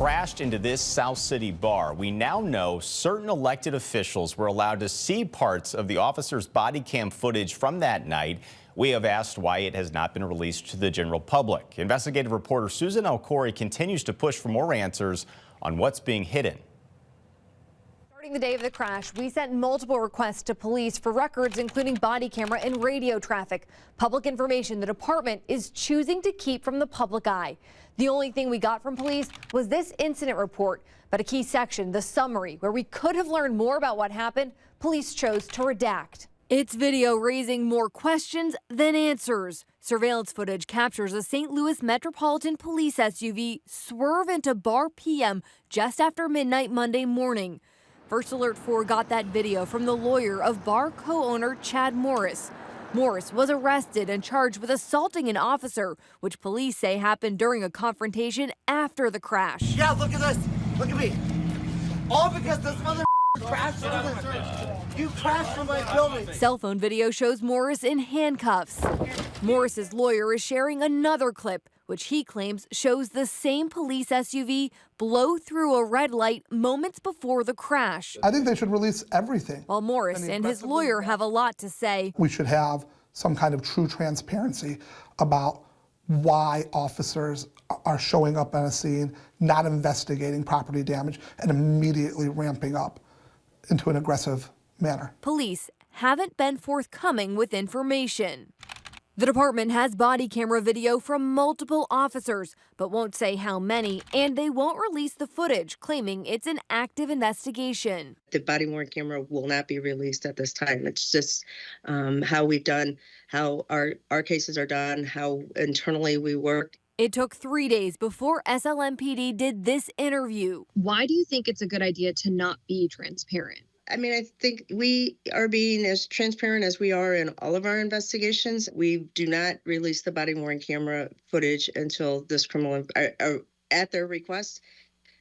Crashed into this South City bar. We now know certain elected officials were allowed to see parts of the officer's body cam footage from that night. We have asked why it has not been released to the general public. Investigative reporter Susan El-Khoury continues to push for more answers on what's being hidden. Starting the day of the crash, we sent multiple requests to police for records, including body camera and radio traffic. Public information the department is choosing to keep from the public eye. The only thing we got from police was this incident report, but a key section, the summary, where we could have learned more about what happened, police chose to redact. It's video raising more questions than answers. Surveillance footage captures a St. Louis Metropolitan Police SUV swerve into Bar PM just after midnight Monday morning. First Alert 4 got that video from the lawyer of bar co-owner Chad Morris. Morris was arrested and charged with assaulting an officer, which police say happened during a confrontation after the crash. Yeah, look at this. Look at me. All because this mother crashed into this. You crashed from my building. Cell phone video shows Morris in handcuffs. Morris's lawyer is sharing another clip, which he claims shows the same police SUV blow through a red light moments before the crash. I think they should release everything. While Morris and his lawyer have a lot to say. We should have some kind of true transparency about why officers are showing up on a scene, not investigating property damage, and immediately ramping up into an aggressive manner. Police haven't been forthcoming with information. The department has body camera video from multiple officers, but won't say how many, and they won't release the footage, claiming it's an active investigation. The body-worn camera will not be released at this time. It's just how we've done, how our cases are done, how internally we work. It took 3 days before SLMPD did this interview. Why do you think it's a good idea to not be transparent? I mean, I think we are being as transparent as we are in all of our investigations. We do not release the body-worn camera footage until this criminal, at their request.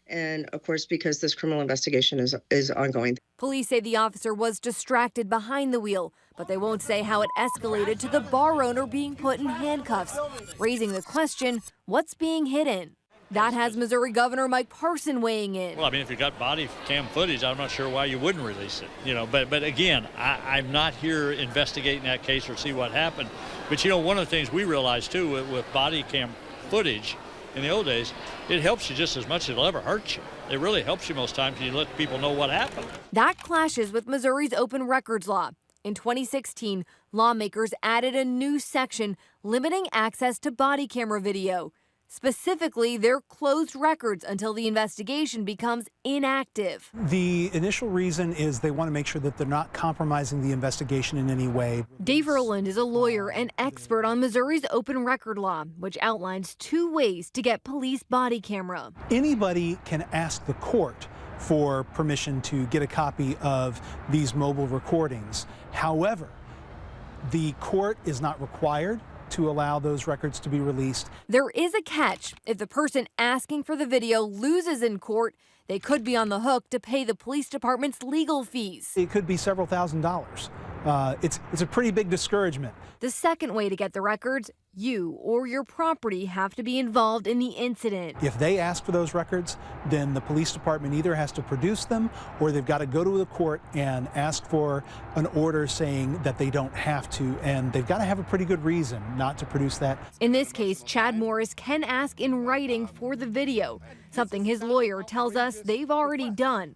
And of course, because this criminal investigation is ongoing. Police say the officer was distracted behind the wheel, but they won't say how it escalated to the bar owner being put in handcuffs, raising the question, what's being hidden? That has Missouri Governor Mike Parson weighing in. Well, I mean, if you got body cam footage, I'm not sure why you wouldn't release it. You know, but again, I'm not here investigating that case or see what happened. But you know, one of the things we realized too with body cam footage in the old days, it helps you just as much as it'll ever hurt you. It really helps you most times. You let people know what happened. That clashes with Missouri's open records law. In 2016, lawmakers added a new section limiting access to body camera video. Specifically, they're closed records until the investigation becomes inactive. The initial reason is they want to make sure that they're not compromising the investigation in any way. Dave Erland is a lawyer and expert on Missouri's open record law, which outlines 2 ways to get police body camera. Anybody can ask the court for permission to get a copy of these mobile recordings. However, the court is not required to allow those records to be released. There is a catch. If the person asking for the video loses in court, they could be on the hook to pay the police department's legal fees. It could be several $1,000s. It's a pretty big discouragement. The second way to get the records, you or your property have to be involved in the incident. If they ask for those records, then the police department either has to produce them or they've got to go to the court and ask for an order saying that they don't have to, and they've got to have a pretty good reason not to produce that. In this case, Chad Morris can ask in writing for the video, something his lawyer tells us they've already done.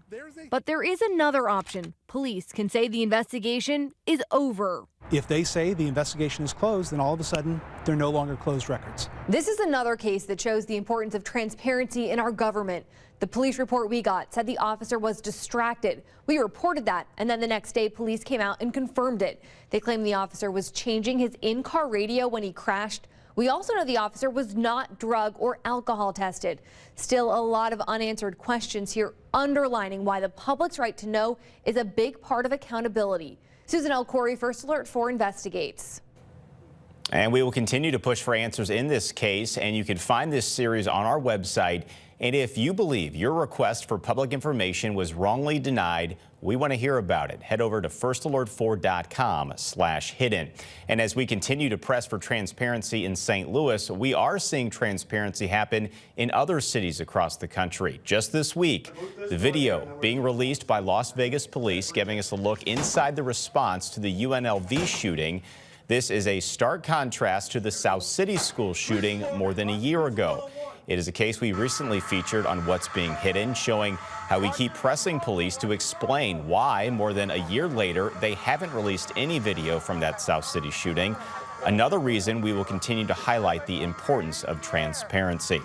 But there is another option. Police can say the investigation is over. If they say the investigation is closed, then all of a sudden they're no longer closed records. This is another case that shows the importance of transparency in our government. The police report we got said the officer was distracted. We reported that, and then the next day police came out and confirmed it. They claim the officer was changing his in-car radio when he crashed. We also know the officer was not drug or alcohol tested. Still a lot of unanswered questions here, underlining why the public's right to know is a big part of accountability. Susan El-Khoury, First Alert 4 investigates. And we will continue to push for answers in this case, and you can find this series on our website. And if you believe your request for public information was wrongly denied, we want to hear about it. Head over to firstalert4.com/hidden. And as we continue to press for transparency in St. Louis, we are seeing transparency happen in other cities across the country. Just this week, the video being released by Las Vegas police giving us a look inside the response to the UNLV shooting. This is a stark contrast to the South City school shooting more than a year ago. It is a case we recently featured on What's Being Hidden, showing how we keep pressing police to explain why, more than a year later, they haven't released any video from that South City shooting. Another reason we will continue to highlight the importance of transparency.